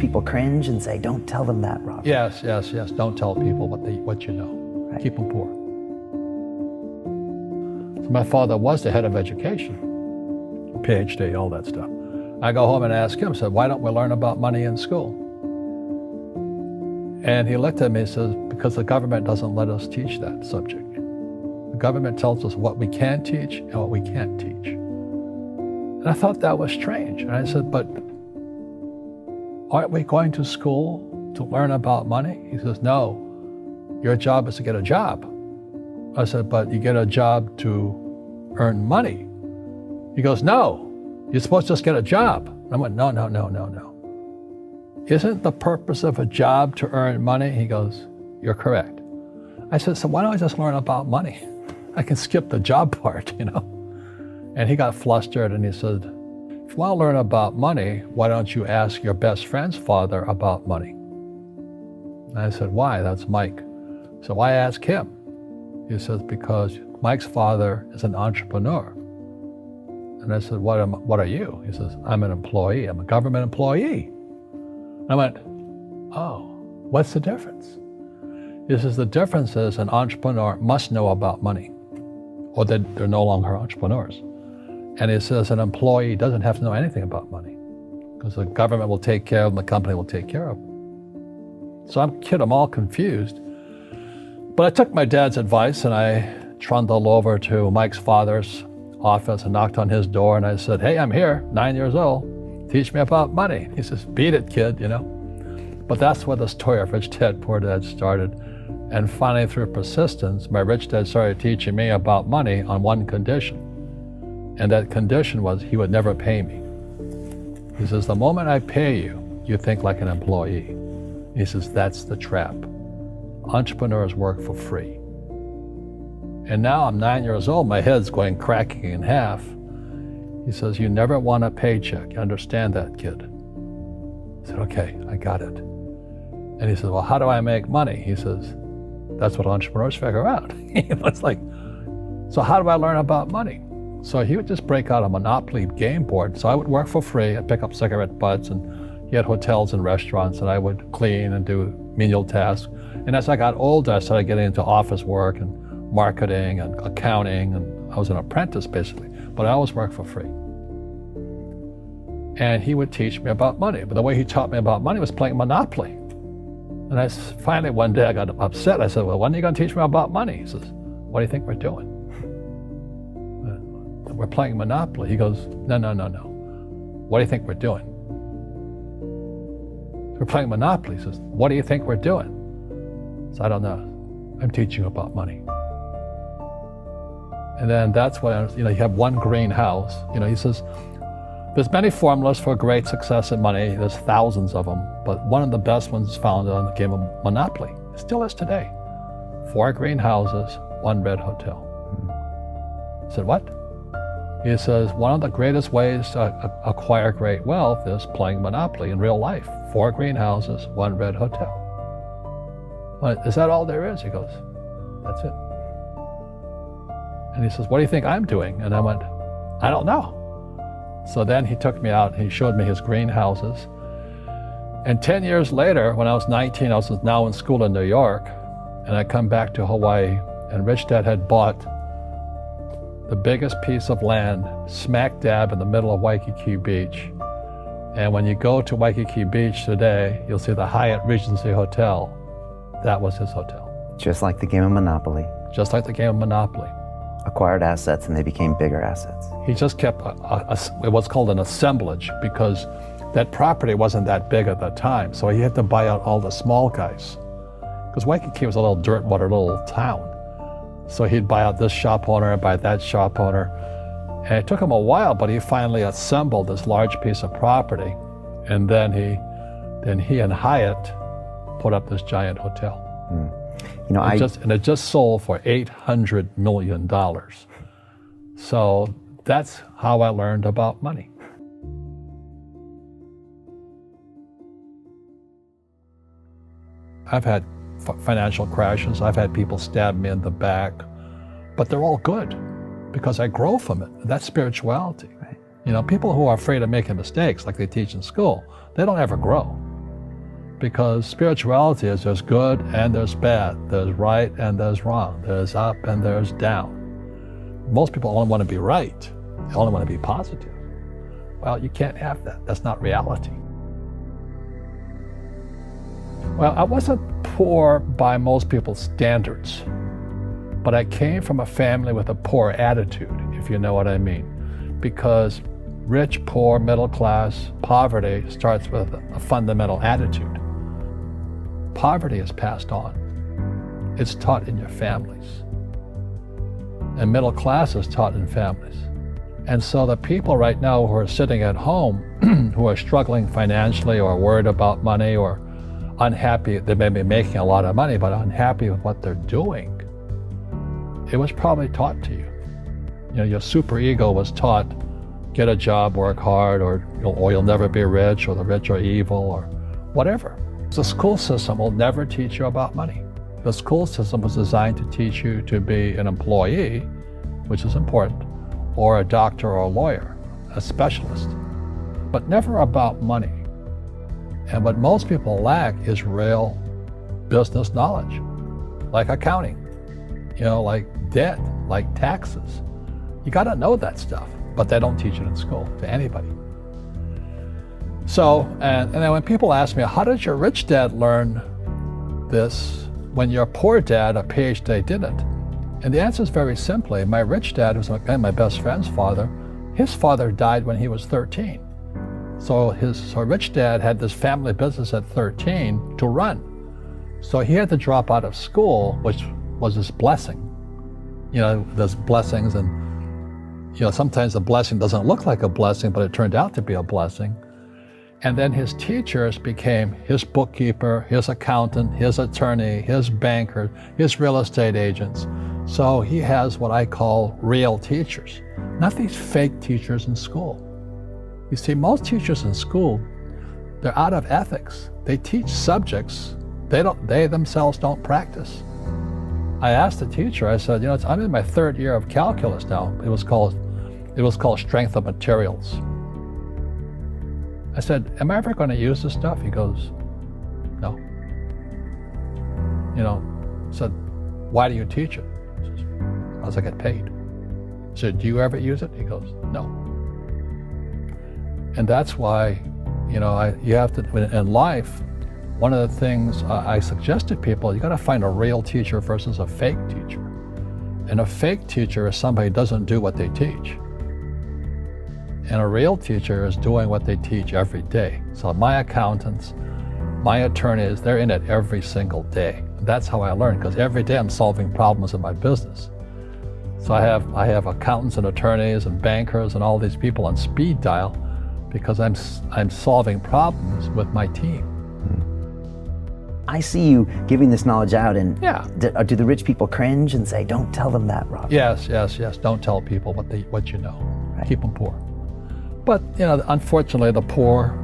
people cringe and say, don't tell them that, Robert. Yes. Don't tell people what you know. Right. Keep them poor. So my father was the head of education, PhD, all that stuff. I go home and ask him, said, why don't we learn about money in school? And he looked at me and says, because the government doesn't let us teach that subject. The government tells us what we can teach and what we can't teach. And I thought that was strange. And I said, but aren't we going to school to learn about money? He says, no, your job is to get a job. I said, but you get a job to earn money. He goes, no, you're supposed to just get a job. And I went, no. Isn't the purpose of a job to earn money? He goes, you're correct. I said, so why don't I just learn about money? I can skip the job part, you know? And he got flustered and he said, if you want to learn about money, why don't you ask your best friend's father about money? And I said, why? That's Mike. So why ask him? He says, because Mike's father is an entrepreneur. And I said, what are you? He says, I'm an employee. I'm a government employee. I went, oh, what's the difference? He says, the difference is an entrepreneur must know about money, or they're no longer entrepreneurs. And he says an employee doesn't have to know anything about money, because the government will take care of them, the company will take care of them. So I'm all confused. But I took my dad's advice and I trundled over to Mike's father's office and knocked on his door and I said, hey, I'm here, 9 years old. Teach me about money. He says, beat it, kid, you know. But that's where the story of Rich Dad, Poor Dad started. And finally, through persistence, my rich dad started teaching me about money on one condition. And that condition was he would never pay me. He says, the moment I pay you, you think like an employee. He says, that's the trap. Entrepreneurs work for free. And now I'm 9 years old, my head's cracking in half. He says, you never want a paycheck. You understand that, kid? I said, okay, I got it. And he says, well, how do I make money? He says, that's what entrepreneurs figure out. It's like, so how do I learn about money? So he would just break out a Monopoly game board. So I would work for free. I'd pick up cigarette butts, and he had hotels and restaurants, and I would clean and do menial tasks. And as I got older, I started getting into office work and marketing and accounting, and I was an apprentice basically, but I always worked for free. And he would teach me about money, but the way he taught me about money was playing Monopoly. And I finally one day I got upset. I said, well, when are you going to teach me about money? He says, what do you think we're doing? We're playing Monopoly. He goes, no. What do you think we're doing? We're playing Monopoly. He says, what do you think we're doing? So I don't know. I'm teaching you about money. And then that's when, you have one greenhouse. He says, there's many formulas for great success in money. There's thousands of them, but one of the best ones is found on the game of Monopoly. It still is today. 4 greenhouses, 1 red hotel. I said, what? He says, one of the greatest ways to acquire great wealth is playing Monopoly in real life. 4 greenhouses, 1 red hotel. Well, is that all there is? He goes, that's it. And he says, what do you think I'm doing? And I went, I don't know. So then he took me out and he showed me his greenhouses. And 10 years later, when I was 19, I was now in school in New York, and I come back to Hawaii, and Rich Dad had bought the biggest piece of land smack dab in the middle of Waikiki Beach. And when you go to Waikiki Beach today, you'll see the Hyatt Regency Hotel. That was his hotel. Just like the game of Monopoly. Just like the game of Monopoly. Acquired assets and they became bigger assets. He just kept what's called an assemblage, because that property wasn't that big at the time. So he had to buy out all the small guys. Because Waikiki was a little dirtwater little town. So he'd buy out this shop owner and buy that shop owner. And it took him a while, but he finally assembled this large piece of property. And then he and Hyatt put up this giant hotel. It just sold for $800 million. So that's how I learned about money. I've had financial crashes. I've had people stab me in the back, but they're all good because I grow from it. That's spirituality. Right. People who are afraid of making mistakes, like they teach in school, they don't ever grow. because spirituality is there's good and there's bad, there's right and there's wrong, there's up and there's down. Most people only want to be right, they only want to be positive. Well, you can't have that. That's not reality. Well, I wasn't poor by most people's standards, but I came from a family with a poor attitude, if you know what I mean. Because rich, poor, middle class, poverty starts with a fundamental attitude. Poverty is passed on. It's taught in your families. And middle class is taught in families. And so the people right now who are sitting at home, who are struggling financially or worried about money or unhappy, they may be making a lot of money, but unhappy with what they're doing, it was probably taught to you. You know, your superego was taught, get a job, work hard, or you'll never be rich, or the rich are evil, or whatever. The school system will never teach you about money. The school system was designed to teach you to be an employee, which is important, or a doctor or a lawyer, a specialist, but never about money. And what most people lack is real business knowledge, like accounting, like debt, like taxes. You got to know that stuff, but they don't teach it in school to anybody. So, and then when people ask me, how did your rich dad learn this when your poor dad, a PhD, didn't? And the answer is very simply, my rich dad, who's my best friend's father, his father died when he was 13. So rich dad had this family business at 13 to run. So he had to drop out of school, which was his blessing. There's blessings, and sometimes the blessing doesn't look like a blessing, but it turned out to be a blessing. And then his teachers became his bookkeeper, his accountant, his attorney, his banker, his real estate agents. So he has what I call real teachers, not these fake teachers in school. You see, most teachers in school, they're out of ethics. They teach subjects they themselves don't practice. I asked the teacher, I said, I'm in my third year of calculus now. It was called strength of materials. I said, am I ever going to use this stuff? He goes, no. I said, why do you teach it? He says, because I get paid. I said, do you ever use it? He goes, no. And that's why, you have to, in life, one of the things I suggest to people, you got to find a real teacher versus a fake teacher. And a fake teacher is somebody who doesn't do what they teach. And a real teacher is doing what they teach every day. So my accountants, my attorneys, they're in it every single day. That's how I learn, because every day I'm solving problems in my business. So I have accountants and attorneys and bankers and all these people on speed dial because I'm solving problems with my team. I see you giving this knowledge out, and yeah. Do the rich people cringe and say, don't tell them that, Rob? Yes. Don't tell people what you know. Right. Keep them poor. But, unfortunately, the poor,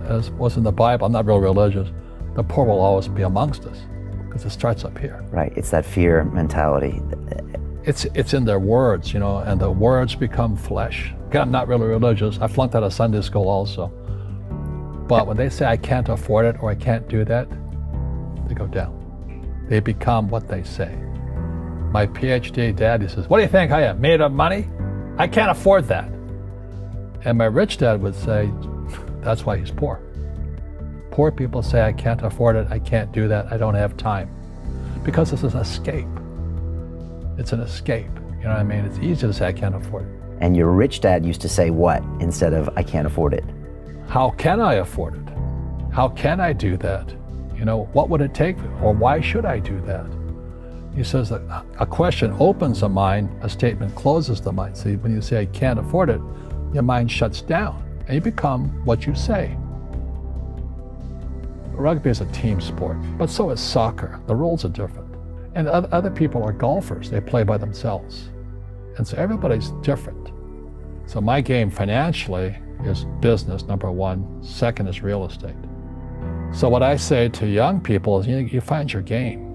as was in the Bible, I'm not real religious, the poor will always be amongst us because it starts up here. Right, it's that fear mentality. It's in their words, and the words become flesh. Again, I'm not really religious. I flunked out of Sunday school also. But when they say I can't afford it or I can't do that, they go down. They become what they say. My PhD daddy says, what do you think I am, made of money? I can't afford that. And my rich dad would say, that's why he's poor. Poor people say, I can't afford it, I can't do that, I don't have time. Because it's an escape. It's an escape, you know what I mean? It's easy to say, I can't afford it. And your rich dad used to say what instead of, I can't afford it? How can I afford it? How can I do that? What would it take, or why should I do that? He says that a question opens the mind, a statement closes the mind. See, when you say, I can't afford it, your mind shuts down, and you become what you say. Rugby is a team sport, but so is soccer. The rules are different. And other people are golfers. They play by themselves. And so everybody's different. So my game financially is business, number one. Second is real estate. So what I say to young people is, you find your game.